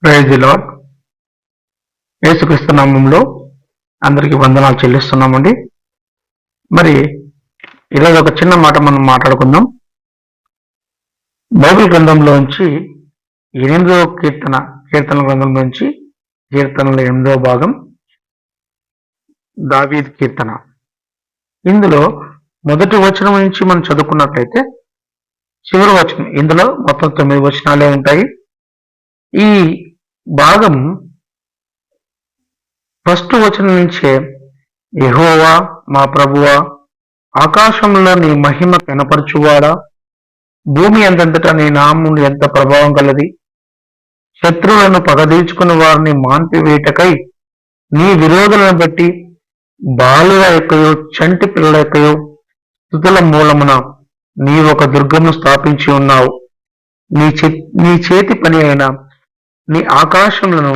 Praise the lord. యేసుక్రీస్తు నామములో అందరికీ వందనాలు చెల్లిస్తున్నామండి. మరి ఈరోజు ఒక చిన్న మాట మనం మాట్లాడుకుందాం. బైబిల్ గ్రంథంలోంచి 8వ కీర్తనల గ్రంథంలోంచి కీర్తనల 8వ భాగం దావీదు కీర్తన. ఇందులో మొదటి వచనం నుంచి మనం చదువుకున్నట్లయితే చివరి వచనం, ఇందులో మొత్తం 9 వచనాలే ఉంటాయి. ఈ భాగం ఫస్ట్ వచనం నుంచే యెహోవా మా ప్రభువా, ఆకాశంలో నీ మహిమ కనపరచువాడా, భూమి అంతటా నీ నామం ఎంత ప్రభావం కలది, శత్రువులను పగదీర్చుకుని వారిని మాన్పివేటకై నీ విరోధులను బట్టి బాలుల యొక్కయో చంటి పిల్లల యొక్కయో స్తుతుల మూలమున నీ ఒక దుర్గమును స్థాపించి ఉన్నావు. నీ చేతి పని అయిన నీ ఆకాశములను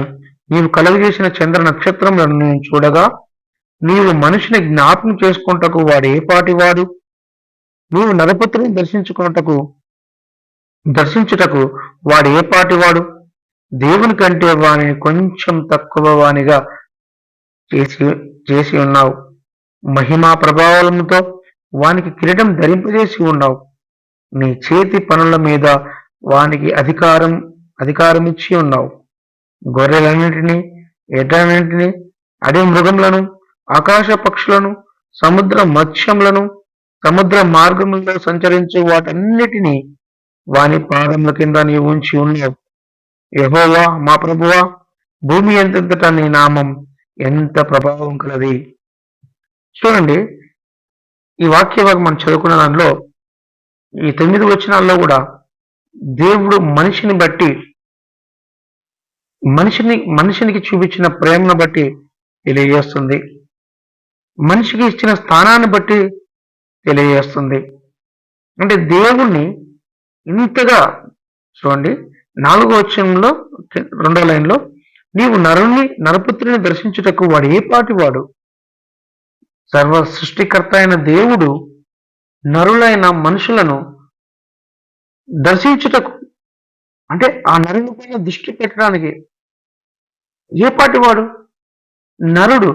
నీవు కలుగజేసిన చంద్ర నక్షత్రములను నేను చూడగా, నీవు మనిషిని జ్ఞాపకం చేసుకుంటకు వాడు ఏ పాటివాడు, నీవు నరపుత్రుని దర్శించుటకు వాడు ఏ పాటివాడు, దేవుని కంటే వానిని కొంచెం తక్కువ వానిగా చేసి ఉన్నావు. మహిమా ప్రభావాలతో వానికి కిరీటం ధరింపజేసి ఉన్నావు. నీ చేతి పనుల మీద వానికి అధికారం ఇచ్చి ఉన్నావు. గొర్రెలన్నింటినీ, ఎడ్లన్నింటినీ, అడవి మృగములను, ఆకాశ పక్షులను, సముద్ర మత్స్యములను, సముద్ర మార్గములలో సంచరించు వాటన్నిటినీ వాని పాదముల కింద నీవు ఉంచి ఉన్నావు. యెహోవా మా ప్రభువా, భూమి ఎంతటా నీ నామం ఎంత ప్రభావం కలది. చూడండి, ఈ వాక్య భాగం మనం చదువుకున్న దానిలో ఈ 9 వచనాల్లో కూడా దేవుడు మనిషిని బట్టి, మనిషినికి చూపించిన ప్రేమను బట్టి తెలియజేస్తుంది. మనిషికి ఇచ్చిన స్థానాన్ని బట్టి తెలియజేస్తుంది. అంటే దేవుణ్ణి ఇంతగా చూడండి, 4వ వచనంలో 2వ లైన్లో, నీవు నరపుత్రుని దర్శించుటకు వాడు ఏ పాటి వాడు. సర్వ సృష్టికర్త అయిన దేవుడు నరులైన మనుషులను దర్శించుటకు, అంటే ఆ నరుని పైన దృష్టి పెట్టడానికి ఏ పాటి వాడు. నరుడు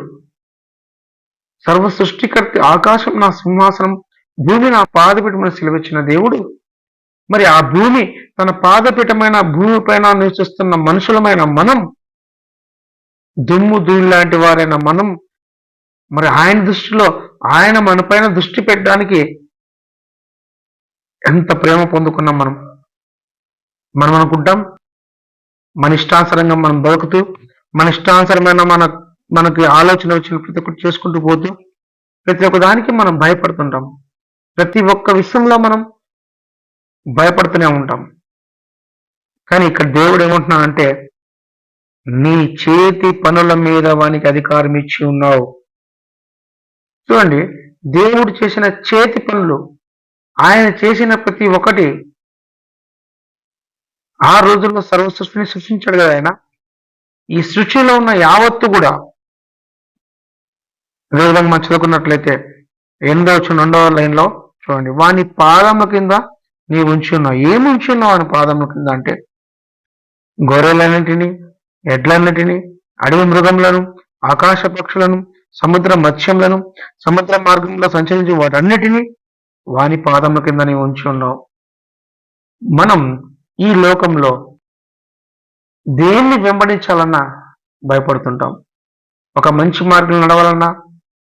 సర్వ సృష్టికర్త, ఆకాశం నా సింహాసనం, భూమి నా పాదపీఠమని సెలవిచ్చిన దేవుడు, మరి ఆ భూమి తన పాదపీఠమైన భూమి పైన నివసిస్తున్న మనుషులమైన మనం, దుమ్ము ధూళి లాంటి వారైన మనం, మరి ఆయన దృష్టిలో ఆయన మన పైన దృష్టి పెట్టడానికి ఎంత ప్రేమ పొందుకున్నాం. మనం అనుకుంటాం మన ఇష్టానుసరంగా మనం బతుకుతూ, మన ఇష్టానుసరమైన మనకి ఆలోచన వచ్చిన ప్రతి ఒక్కటి చేసుకుంటూ పోతూ, ప్రతి ఒక్క దానికి మనం భయపడుతుంటాం. ప్రతి ఒక్క విషయంలో మనం భయపడుతూనే ఉంటాం. కానీ ఇక్కడ దేవుడు ఏమంటున్నాడంటే, నీ చేతి పనుల మీద వానికి అధికారం ఇచ్చి ఉన్నావు. చూడండి, దేవుడు చేసిన చేతి పనులు, ఆయన చేసిన ప్రతి ఒక్కటి, 6 రోజుల్లో సర్వ సృష్టిని సృష్టించాడు కదా ఆయన. ఈ సృష్టిలో ఉన్న యావత్తు కూడా, అదేవిధంగా మనం చదువుకున్నట్లయితే 2వ లైన్లో చూడండి, వాని పాదముల కింద నీవు ఉంచి ఉన్నావు. ఏమి ఉంచి ఉన్నావు వాని పాదముల కింద అంటే, గొర్రెలన్నింటినీ, ఎడ్లన్నిటినీ, అడవి మృగములను, ఆకాశ పక్షులను, సముద్ర మత్స్యములను, సముద్ర మార్గంలో సంచరించి వాటన్నిటినీ వాని పాదముల కింద నీవు ఉంచి ఉన్నావు. మనం ఈ లోకంలో దేన్ని వెంబడించాలన్నా భయపడుతుంటాం. ఒక మంచి మార్గం నడవాలన్నా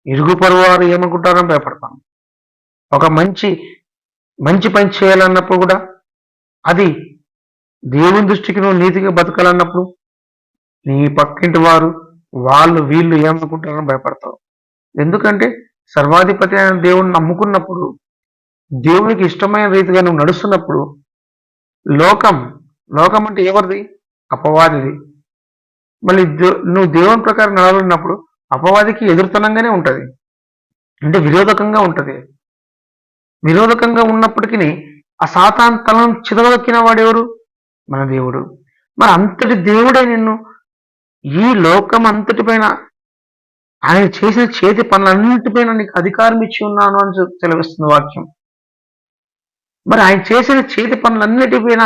ఇరుగు పొరుగు వారు ఏమనుకుంటారని భయపడతాం. ఒక మంచి పని చేయాలన్నప్పుడు కూడా, అది దేవుని దృష్టికి నువ్వు నీతిగా బతకాలన్నప్పుడు నీ పక్కింటి వారు, వీళ్ళు ఏమనుకుంటారని భయపడతావు. ఎందుకంటే సర్వాధిపతి అయిన దేవుడిని నమ్ముకున్నప్పుడు, దేవునికి ఇష్టమైన రీతిగా నువ్వు నడుస్తున్నప్పుడు, లోకం అంటే ఎవరిది? అపవాదిది. మళ్ళీ నువ్వు దేవుని ప్రకారం నడవలినప్పుడు అపవాదికి ఎదురుతనంగానే ఉంటుంది, అంటే విరోధకంగా ఉంటుంది. విరోధకంగా ఉన్నప్పటికీ ఆ సాతాను తలను చిదవదక్కిన వాడెవరు? మన దేవుడు. మరి అంతటి దేవుడే నిన్ను ఈ లోకం అంతటిపైన, ఆయన చేసిన చేతి పనులన్నిటిపైన నీకు అధికారం ఇచ్చి ఉన్నాను అని సెలవిస్తుంది వాక్యం. మరి ఆయన చేసిన చేతి పనులన్నిటిపైన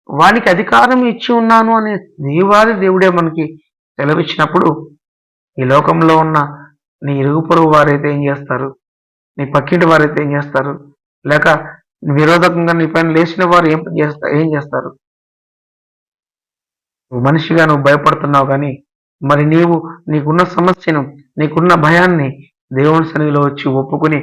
వానికి అధికారం ఇచ్చి ఉన్నాను అనే దేవాది దేవుడే మనకి సెలవిచ్చినప్పుడు ఈ లోకంలో ఉన్న నీ ఇరుగు పొరుగు వారైతే ఏం చేస్తారు, నీ పక్కింటి వారైతే ఏం చేస్తారు, లేక విరోధకంగా నీ పైన లేచిన వారు ఏం చేస్తారు? నువ్వు మనిషిగా నువ్వు భయపడుతున్నావు కానీ మరి నీకున్న సమస్యను, నీకున్న భయాన్ని దేవుని సన్నిధిలో వచ్చి ఒప్పుకుని,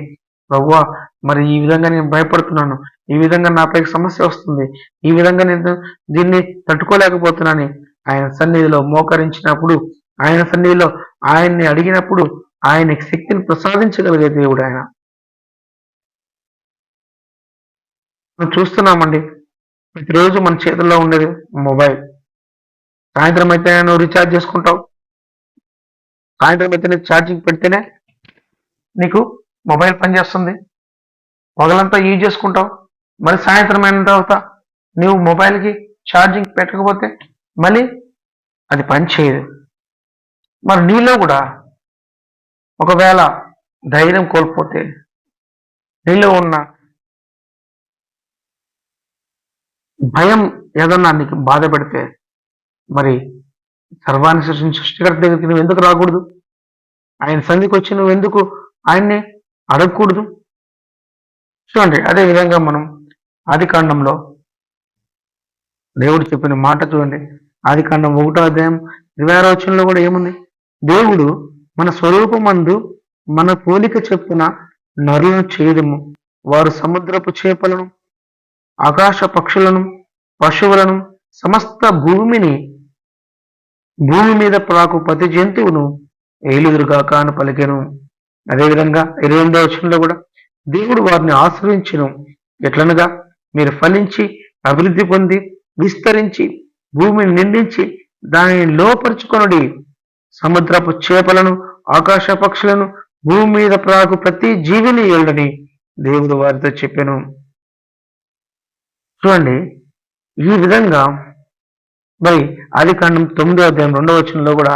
ప్రభువా మరి ఈ విధంగా నేను భయపడుతున్నాను, ఈ విధంగా నాపై సమస్య వస్తుంది, ఈ విధంగా నేను దీన్ని తట్టుకోలేకపోతున్నాను, ఆయన సన్నిధిలో మోకరించినప్పుడు, ఆయన సన్నిధిలో ఆయన్ని అడిగినప్పుడు ఆయనకి శక్తిని ప్రసాదించగలిగే దేవుడు ఆయన. మనం చూస్తున్నామండి, ప్రతిరోజు మన చేతుల్లో ఉండేది మొబైల్. సాయంత్రం అయితే నువ్వు రీఛార్జ్ చేసుకుంటావు, సాయంత్రం అయితే నీకు ఛార్జింగ్ పెడితేనే నీకు మొబైల్ పనిచేస్తుంది, పగలంతా యూజ్ చేసుకుంటావు, మరి సాయంత్రం అయిన తర్వాత నువ్వు మొబైల్కి ఛార్జింగ్ పెట్టకపోతే మళ్ళీ అది పనిచేయదు. మరి నీలో కూడా ఒకవేళ ధైర్యం కోల్పోతే, నీలో ఉన్న భయం ఏదన్నా నీకు బాధ పెడితే, మరి సర్వాన్ని సృష్టికర్త దగ్గరికి నువ్వు ఎందుకు రాకూడదు? ఆయన సంధికి వచ్చి నువ్వు ఎందుకు ఆయన్ని అడగకూడదు? చూడండి, అదే విధంగా మనం ఆదికాండంలో దేవుడు చెప్పిన మాట చూడండి. ఆదికాండం 1వ అధ్యాయం 26వ వచనంలో కూడా ఏముంది? దేవుడు మన స్వరూపమందు మన పోలిక చెప్పున నరులను చేయదము, వారు సముద్రపు చేపలను, ఆకాశ పక్షులను, పశువులను, సమస్త భూమి మీద ప్రాకు ప్రతి జంతువును ఏలుదురుగాక అని పలికెను. అదేవిధంగా 28వ వచనంలో కూడా దేవుడు వారిని ఆశ్రయించును, ఎట్లనగా మీరు ఫలించి అభివృద్ధి పొంది విస్తరించి భూమిని నిండించి దానిని లోపరుచుకొనుడి, సముద్రపు చేపలను, ఆకాశ పక్షులను, భూమి మీద ప్రాకు ప్రతి జీవిని ఏళ్ళని దేవుడు వారితో చెప్పాను. చూడండి, ఈ విధంగా మరి ఆదికాండం 9వ అధ్యాయం 2వ వచనంలో కూడా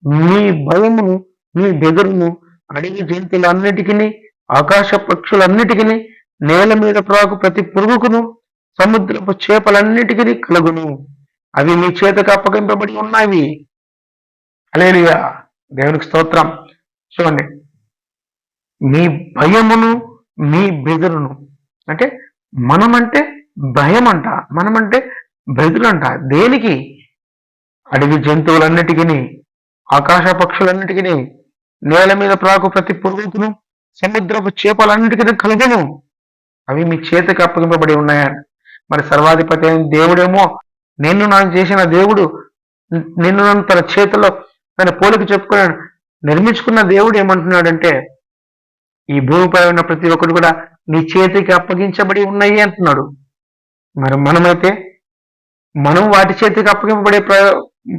మీ భయమును, మీ బెదరును అడవి జంతువులన్నిటికీ, ఆకాశ పక్షులన్నిటికీ, నేల మీద ప్రాకు ప్రతి పురుగుకును, సముద్రపు చేపలన్నిటికీ కలుగును, అవి మీ చేతకు అప్పగింపబడి ఉన్నవి. హల్లెలూయా, దేవునికి స్తోత్రం. చూడండి, మీ భయమును, మీ బెదరును అంటే మనమంటే భయం అంట, మనమంటే బెదురంట. దేనికి? అడవి జంతువులన్నిటికీ, ఆకాశ పక్షులన్నిటికీ, నేల మీద ప్రాకు ప్రతి పురుగుకును, సముద్రపు చేపలన్నిటికీ కలుగును, అవి మీ చేతికి అప్పగింపబడి ఉన్నాయని. మరి సర్వాధిపతి అయిన దేవుడేమో నాకు చేసిన దేవుడు, నన్ను తన చేతిలో తన పోలిక చెప్పుకున్నాడు, నిర్మించుకున్న దేవుడు ఏమంటున్నాడంటే ఈ భూమిపై ఉన్న ప్రతి ఒక్కరు కూడా నీ చేతికి అప్పగించబడి ఉన్నాయి అంటున్నాడు. మరి మనమైతే మనం వాటి చేతికి అప్పగింపబడే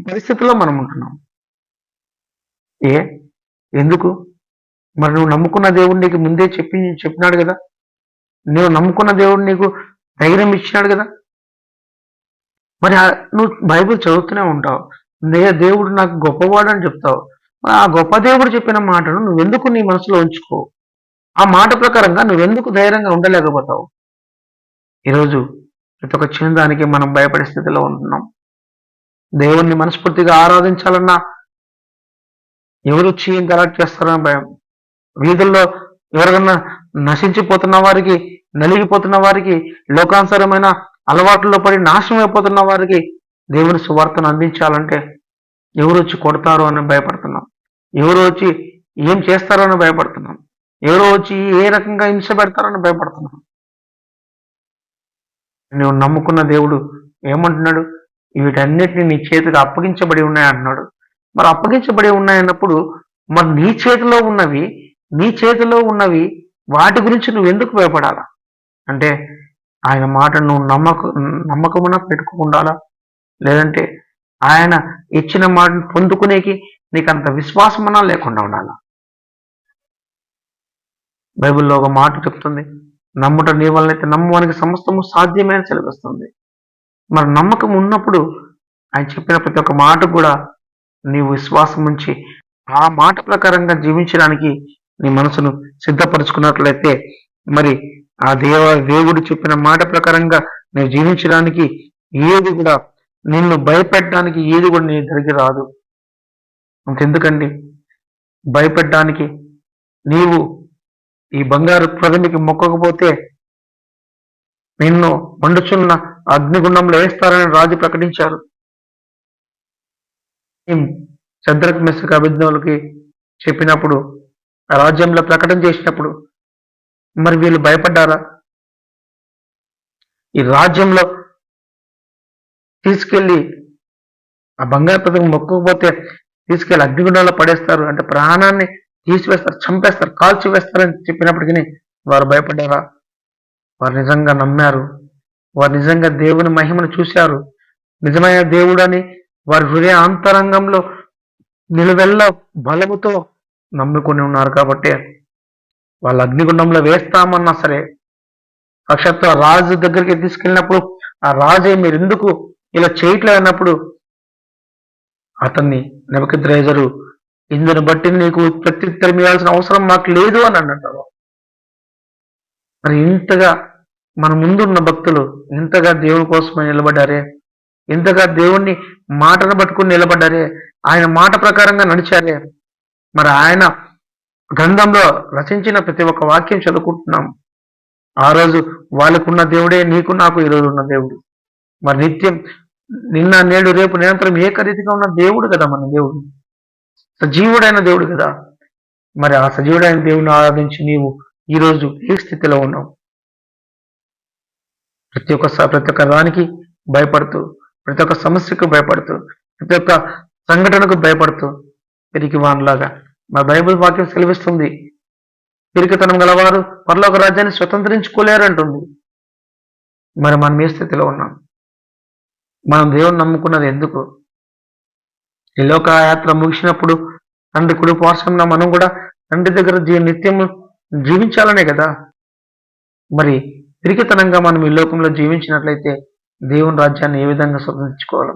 పరిస్థితుల్లో మనం ఉంటున్నాం. ఎందుకు? మరి నువ్వు నమ్ముకున్న దేవుడు నీకు ముందే చెప్పినాడు కదా, నువ్వు నమ్ముకున్న దేవుడు నీకు ధైర్యం ఇచ్చినాడు కదా. మరి నువ్వు బైబిల్ చదువుతూనే ఉంటావు, దేవుడు నాకు గొప్పవాడు అని చెప్తావు. ఆ గొప్ప దేవుడు చెప్పిన మాటను నువ్వెందుకు నీ మనసులో ఉంచుకో? ఆ మాట ప్రకారంగా నువ్వెందుకు ధైర్యంగా ఉండలేకపోతావు? ఈరోజు ప్రతి ఒక్క చిన్న దానికి మనం భయపడే స్థితిలో ఉంటున్నాం. దేవుణ్ణి మనస్ఫూర్తిగా ఆరాధించాలన్నా ఎవరు వచ్చి ఏం గలాట్ చేస్తారని భయం. వీధుల్లో ఎవరికన్నా నశించిపోతున్న వారికి, నలిగిపోతున్న వారికి, లోకానుసారమైన అలవాట్లలో పడి నాశనం అయిపోతున్న వారికి దేవుని సువార్తను అందించాలంటే ఎవరు వచ్చి కొడతారో అని భయపడుతున్నాం, ఎవరు వచ్చి ఏం చేస్తారో అని భయపడుతున్నాం, ఎవరో వచ్చి ఏ రకంగా హింస పెడతారో అని భయపడుతున్నాం. నువ్వు నమ్ముకున్న దేవుడు ఏమంటున్నాడు? వీటన్నిటిని నీ చేతికి అప్పగించబడి ఉన్నాయి అంటున్నాడు. మరి అప్పగించబడి ఉన్నాయన్నప్పుడు మరి నీ చేతిలో ఉన్నవి వాటి గురించి నువ్వు ఎందుకు భయపడాలా? అంటే ఆయన మాట నువ్వు నమ్మకమున పెట్టుకుండాలా, లేదంటే ఆయన ఇచ్చిన మాటను పొందుకునేకి నీకు అంత విశ్వాసమన్నా లేకుండా ఉండాలా? బైబిల్లో ఒక మాట చెప్తుంది, నమ్ముట నీ వల్లనైతే నమ్మవానికి సమస్తము సాధ్యమే అని సెలవిస్తుంది. మరి నమ్మకం ఉన్నప్పుడు ఆయన చెప్పిన ప్రతి ఒక్క మాట కూడా నీవు విశ్వాసం ఉంచి ఆ మాట ప్రకారంగా జీవించడానికి నీ మనసును సిద్ధపరచుకున్నట్లయితే మరి ఆ దేవుడు చెప్పిన మాట ప్రకారంగా నువ్వు జీవించడానికి ఏది కూడా నిన్ను భయపెట్టడానికి ఏది కూడా నీ దగ్గరికి రాదు. అంతెందుకండి, భయపెట్టడానికి నీవు ఈ బంగారు ప్రతిమకి మొక్కకపోతే నిన్ను మండుచున్న అగ్నిగుండంలో వేస్తారని రాజు ప్రకటించారు. శద్రక్ మెషక్ అబేద్నెగోలకి చెప్పినప్పుడు, ఆ రాజ్యంలో ప్రకటన చేసినప్పుడు మరి వీళ్ళు భయపడ్డారా? ఈ రాజ్యంలో తీసుకెళ్లి ఆ బంగారు ప్రతిమ మొక్కకపోతే తీసుకెళ్లి అగ్నిగుండంలో పడేస్తారు, అంటే ప్రాణాన్ని తీసివేస్తారు, చంపేస్తారు, కాల్చి వేస్తారని చెప్పినప్పటికీ వారు భయపడ్డారా? వారు నిజంగా నమ్మారు. వారు నిజంగా దేవుని మహిమను చూశారు. నిజమైన దేవుడని వారి హృదయ అంతరంగంలో నిలువెల్ల బలముతో నమ్ముకొని ఉన్నారు కాబట్టి వాళ్ళ అగ్నిగుండంలో వేస్తామన్నా సరే, సాక్షాత్తు ఆ రాజు దగ్గరికి తీసుకెళ్ళినప్పుడు ఆ రాజే మీరు ఎందుకు ఇలా చేయట్లేదు అన్నప్పుడు అతన్ని నెబుకద్నెజరు, ఇందుని బట్టి నీకు ప్రత్యుత్తరం ఇవ్వాల్సిన అవసరం మాకు లేదు అని అన్నట్టు. మరి ఇంతగా మన ముందున్న భక్తులు ఇంతగా దేవుని కోసమే నిలబడ్డారే, ఇంతగా దేవుణ్ణి మాటను పట్టుకుని నిలబడ్డారే, ఆయన మాట ప్రకారంగా నడిచారే. మరి ఆయన గ్రంథంలో రచించిన ప్రతి ఒక్క వాక్యం చదువుకుంటున్నాం. ఆ రోజు వాళ్ళకున్న దేవుడే నీకు నాకు ఈరోజు ఉన్న దేవుడు. మరి నిత్యం నిన్న నేడు రేపు నిరంతరం ఏకరీతిగా ఉన్న దేవుడు కదా మన దేవుడు, సజీవుడైన దేవుడు కదా. మరి ఆ సజీవుడైన దేవుడిని ఆరాధించి నీవు ఈరోజు ఏ స్థితిలో ఉన్నావు? ప్రతి ఒక్క దానికి భయపడుతూ, ప్రతి ఒక్క సమస్యకు భయపడుతూ, ప్రతి ఒక్క సంఘటనకు భయపడుతూ పిరికి వాన్లాగా మా బైబిల్ వాక్యం సెలవిస్తుంది, పిరికితనం గలవారు పరలోక రాజ్యాన్ని స్వతంత్రించుకోలేరంటుంది. మరి మనం ఏ స్థితిలో ఉన్నాం? మనం దేవుని నమ్ముకున్నది ఎందుకు? ఈ లోక యాత్ర ముగిసినప్పుడు తండ్రి కుడి పార్శ్వంలో మనం కూడా తండ్రి దగ్గర నిత్యం జీవించాలనే కదా. మరి పిరికితనంగా మనం ఈ లోకంలో జీవించినట్లయితే దేవుని రాజ్యాన్ని ఏ విధంగా స్వతంత్రించుకోవాలి?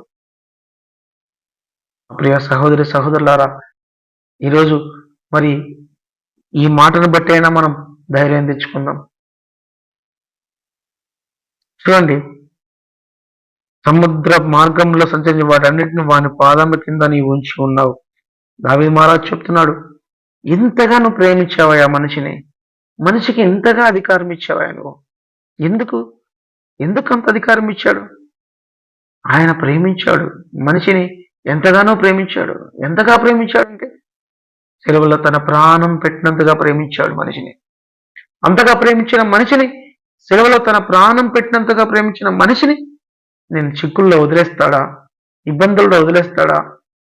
ప్రియ సహోదరి సహోదరులారా, ఈరోజు మరి ఈ మాటను బట్టి అయినా మనం ధైర్యం తెచ్చుకుందాం. చూడండి, సముద్ర మార్గంలో సంచరించి వాటన్నిటిని వాని పాదముల కింద నీవు ఉంచి ఉన్నావు. దావీదు మహారాజు చెప్తున్నాడు, ఇంతగా నువ్వు ప్రేమించావా మనిషిని, మనిషికి ఇంతగా అధికారం ఇచ్చావా నువ్వు? ఎందుకు అంత అధికారం ఇచ్చాడు? ఆయన ప్రేమించాడు మనిషిని, ఎంతగానో ప్రేమించాడు. ఎంతగా ప్రేమించాడంటే సెలవులో తన ప్రాణం పెట్టినంతగా ప్రేమించాడు మనిషిని. అంతగా ప్రేమించిన మనిషిని, సెలవులో తన ప్రాణం పెట్టినంతగా ప్రేమించిన మనిషిని నేను చిక్కుల్లో వదిలేస్తాడా? ఇబ్బందుల్లో వదిలేస్తాడా?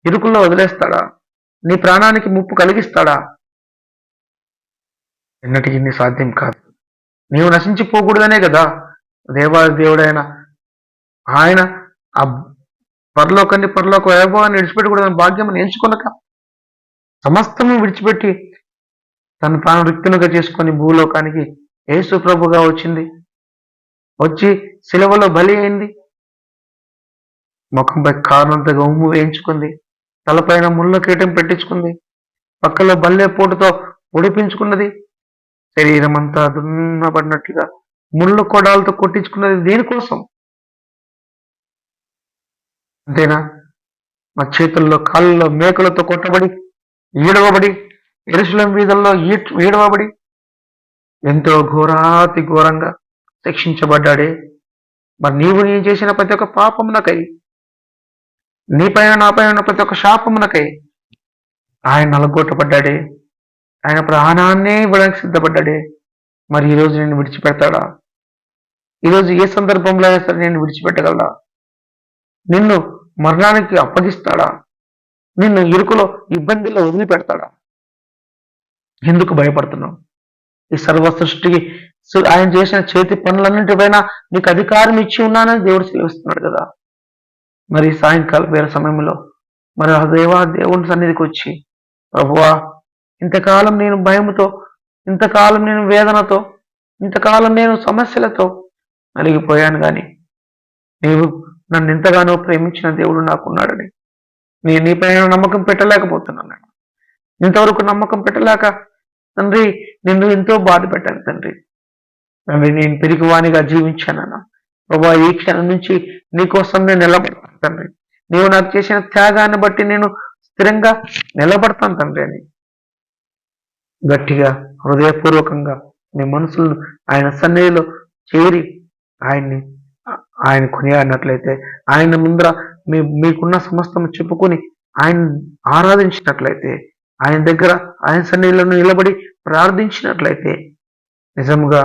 ఇరుకుల్లో వదిలేస్తాడా? నీ ప్రాణానికి ముప్పు కలిగిస్తాడా? ఎన్నటికీ నీ సాధ్యం కాదు. నీవు నశించిపోకూడదనే కదా దేవుడైన ఆయన ఆ పరలోక వైభవాన్ని విడిచిపెట్టకూడదని భాగ్యం ఎంచుకున్నాక సమస్తము విడిచిపెట్టి తను తాను రిక్తునుగా చేసుకొని భూలోకానికి యేసు ప్రభుగా వచ్చి శిలువలో బలి అయింది. ముఖంపై కారణంతగా ఉమ్ము వేయించుకుంది, తలపైన ముళ్ళ కీటం పెట్టించుకుంది, పక్కలో బల్లె పోటుతో పొడిపించుకున్నది, శరీరం అంతా దున్నబడినట్లుగా ముళ్ళ కొడాలతో కొట్టించుకున్నది. దేనికోసం? అంతేనా? మా చేతుల్లో కాళ్ళలో మేకలతో కొట్టబడి, ఈడవబడి, యెరూషలేము వీధుల్లో ఈడవబడి ఎంతో ఘోరాతి ఘోరంగా శిక్షించబడ్డాడే. మరి నీవు నేను చేసిన ప్రతి ఒక్క పాపమునకై, నీపైన నాపైన ఉన్న ప్రతి ఒక్క శాపమునకై ఆయన నలగొట్టబడ్డాడే. ఆయన ప్రాణాన్నే ఇవ్వడానికి సిద్ధపడ్డాడే. మరి ఈరోజు నేను విడిచిపెడతాడా? ఈరోజు ఏ సందర్భంలో అయినా సరే నేను విడిచిపెట్టగలడా? నిన్ను మరణానికి అప్పగిస్తాడా? నిన్ను ఇరుకులో ఇబ్బందుల్లో వదిలిపెడతాడా? ఎందుకు భయపడుతున్నావు? ఈ సర్వ సృష్టికి ఆయన చేసిన చేతి పనులన్నింటిపైన నీకు అధికారం ఇచ్చి ఉన్నానని దేవుడు సెలవిస్తున్నాడు కదా. మరి సాయంకాలం వేరే సమయంలో మరి ఆ దేవుని సన్నిధికి వచ్చి, ప్రభువా, ఇంతకాలం నేను భయముతో, ఇంతకాలం నేను వేదనతో, ఇంతకాలం నేను సమస్యలతో నలిగిపోయాను, కానీ నీవు నన్ను ఎంతగానో ప్రేమించిన దేవుడు నాకున్నాడని నేను నీపైన నమ్మకం పెట్టలేకపోతున్నాను. ఇంతవరకు నమ్మకం పెట్టలేక తండ్రి నిన్ను ఎంతో బాధ పెట్టాను తండ్రి. నేను పిరికివానిగా జీవించానన్నా, ప్రభా ఈ క్షణం నుంచి నీకోసం నేను నిలబడతాను తండ్రి. నీవు నాకు చేసిన త్యాగాన్ని బట్టి నేను స్థిరంగా నిలబడతాను తండ్రి అని గట్టిగా హృదయపూర్వకంగా మీ మనసులను ఆయన సన్నిధిలో చేరి ఆయన్ని ఆయన కొనియాడినట్లయితే, ఆయన ముందర మీకున్న సమస్తం చెప్పుకొని ఆయన ఆరాధించినట్లయితే, ఆయన దగ్గర ఆయన సన్నిధిలో నిలబడి ప్రార్థించినట్లయితే నిజంగా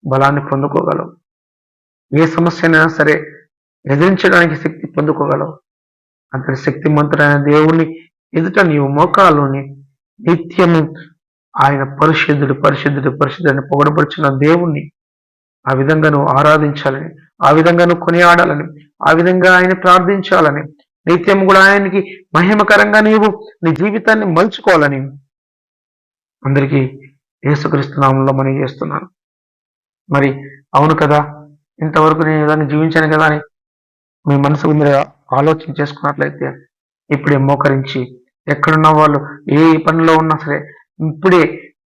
బలాన్ని పొందుకోగలవు. ఏ సమస్యనైనా సరే ఎదిరించడానికి శక్తి పొందుకోగలవు. అంతటి శక్తిమంతుడైన దేవుణ్ణి ఎదుట నీవు మోకాలుని నిత్యము ఆయన పరిశుద్ధుడు పరిశుద్ధుడు పరిశుద్ధుడిని పొగడపరిచిన దేవుణ్ణి ఆ విధంగా నువ్వు ఆరాధించాలని, ఆ విధంగా నువ్వు కొనియాడాలని, ఆ విధంగా ఆయన ప్రార్థించాలని, నిత్యం కూడా ఆయనకి మహిమకరంగా నీవు నీ జీవితాన్ని మలుచుకోవాలని అందరికీ యేసుక్రీస్తు నామములో మనం చేస్తున్నాను. మరి అవును కదా, ఇంతవరకు నేను ఏదైనా జీవించాను కదా అని మీ మనసు మీరు ఆలోచన చేసుకున్నట్లయితే ఇప్పుడే మోకరించి, ఎక్కడున్న వాళ్ళు ఏ పనిలో ఉన్నా సరే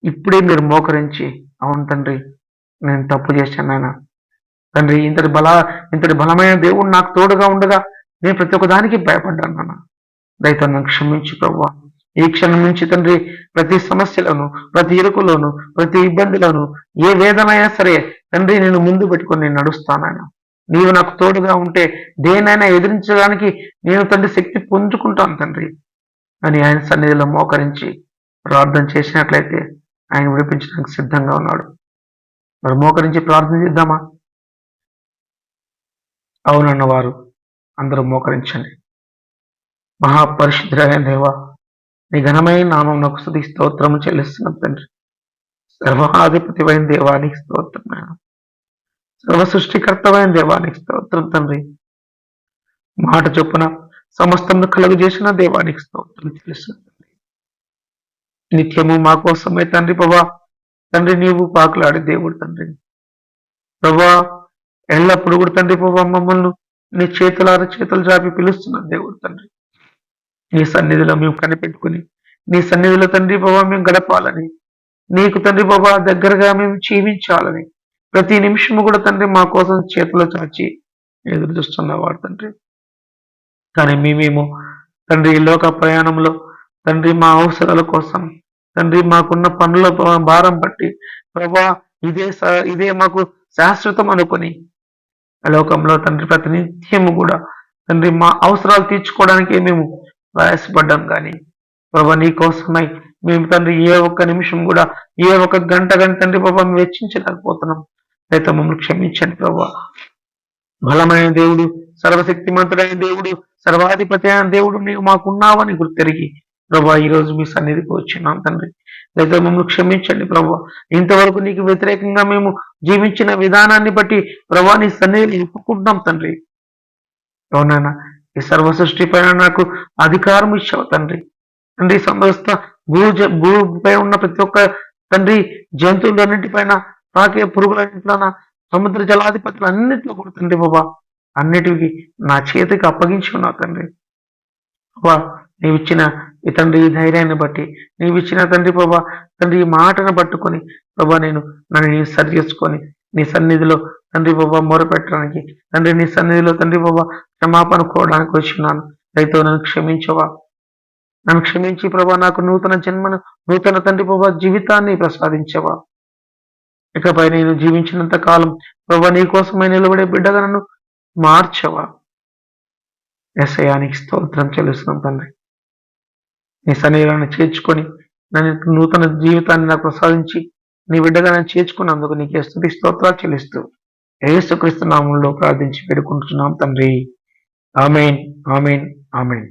ఇప్పుడే మీరు మోకరించి, అవును తండ్రి నేను తప్పు చేశాను ఆయన తండ్రి, ఇంతటి బలమైన దేవుడు నాకు తోడుగా ఉండగా నేను ప్రతి ఒక్క దానికి భయపడ్డాను నాన్న. దయతో నన్ను క్షమించి ప్రభువా. ఈ క్షణం నుంచి తండ్రి ప్రతి సమస్యలోను, ప్రతి ఇరుకులోను, ప్రతి ఇబ్బందిలోను, ఏ వేదనైనా సరే తండ్రి నేను ముందు పెట్టుకొని నేను నడుస్తాను. నీవు నాకు తోడుగా ఉంటే దేనైనా ఎదిరించడానికి నేను తండ్రి శక్తి పొందుకుంటాను తండ్రి అని ఆయన సన్నిధిలో మోకరించి ప్రార్థన చేసినట్లయితే ఆయన విడిపించడానికి సిద్ధంగా ఉన్నాడు. మరి మోకరించి ప్రార్థన చేద్దామా? అవునన్న వారు అందరూ మోకరించండి. మహాపరిశుద్ధుడైన దేవా, నీ ఘనమైన నామం నాకు స్తుతి స్తోత్రము చెల్లిస్తున్నాం తండ్రి. సర్వాధిపతివైన దేవానికి స్తోత్రమైన, సర్వ సృష్టికర్తమైన దేవానికి స్తోత్రం తండ్రి. మాట చొప్పున సమస్తం కలుగు చేసిన దేవానికి స్తోత్రం చెల్లిస్తున్నాం తండ్రి. నిత్యము మా కోసమే తండ్రి ప్రభా తండ్రి నీవు పాకులాడి దేవుడు తండ్రి ప్రభా, ఎల్లప్పుడు కూడా తండ్రి ప్రభా మమ్మల్ని నీ చేతులు చాపి పిలుస్తున్న దేవుడు తండ్రి. నీ సన్నిధిలో మేము కనిపెట్టుకుని నీ సన్నిధిలో తండ్రి ప్రభా మేము గడపాలని, నీకు తండ్రి ప్రభా దగ్గరగా మేము జీవించాలని ప్రతి నిమిషము కూడా తండ్రి మా కోసం చేతులు చాచి ఎదురు చూస్తున్నవాడు తండ్రి. కానీ మేమేమో తండ్రి ఈ లోక ప్రయాణంలో తండ్రి మా అవసరాల కోసం తండ్రి మాకున్న పనుల భారం బట్టి ప్రభా ఇదే మాకు శాశ్వతం అనుకొని లోకంలో తండ్రి ప్రతినిత్యము కూడా తండ్రి మా అవసరాలు తీర్చుకోవడానికి మేము ప్రయాసపడ్డాం. కానీ ప్రభా నీ కోసమై మేము తండ్రి ఏ ఒక్క నిమిషం కూడా ఏ ఒక్క గంట తండ్రి ప్రభా మేము వెచ్చించలేకపోతున్నాం. అయితే మమ్మల్ని క్షమించండి ప్రభా. బలమైన దేవుడు, సర్వశక్తిమంతుడైన దేవుడు, సర్వాధిపతి అయిన దేవుడు నీవు మాకున్నావని గుర్తెరిగి ప్రభా ఈరోజు మీ సన్నిధికి వచ్చినాం తండ్రి. అయితే మమ్మల్ని క్షమించండి ప్రభా. ఇంతవరకు నీకు వ్యతిరేకంగా మేము జీవించిన విధానాన్ని బట్టి ప్రభా నీ సన్నిధిని ఒప్పుకుంటున్నాం తండ్రి. అవునైనా ఈ సర్వ సృష్టి పైన నాకు అధికారం ఇచ్చావు తండ్రి. తండ్రి సమస్త భూపై ఉన్న ప్రతి ఒక్క తండ్రి జంతువులన్నింటిపైన, పాకే పురుగులన్నింటిలోన, సముద్ర జలాధిపతులు అన్నింటిలో కూడా తండ్రి బాబా అన్నిటికి నా చేతికి అప్పగించి ఉన్నావు తండ్రి. బాబా నీవిచ్చిన ఈ తండ్రి ఈ ధైర్యాన్ని బట్టి, నీవిచ్చిన తండ్రి బాబా తండ్రి ఈ మాటను పట్టుకొని బాబా నన్ను సరి చేసుకొని నీ సన్నిధిలో తండ్రి బాబా మొరపెట్టడానికి తండ్రి నీ సన్నిధిలో తండ్రి బాబా క్షమాపణ కోరడానికి వచ్చినాను. రైతు నన్ను క్షమించవా, నన్ను క్షమించి ప్రభా నాకు నూతన జన్మను, నూతన తండ్రి ప్రభా జీవితాన్ని ప్రసాదించవా. ఇకపై నేను జీవించినంత కాలం ప్రభా నీ కోసమై నిలబడే బిడ్డగా నన్ను మార్చవా. యేసయ్యానికి స్తోత్రం చెల్లిస్తున్నాం తండ్రి. నీ సన్నిధిలో చేర్చుకొని నన్ను నూతన జీవితాన్ని నాకు ప్రసాదించి నీ బిడ్డగా నన్ను చేర్చుకున్నందుకు నీకే స్తుతి స్తోత్రాలు చెల్లిస్తూ యేసుక్రీస్తు నామములో ప్రార్థించి వేడుకుంటున్నాం తండ్రి. ఆమేన్, ఆమేన్, ఆమేన్.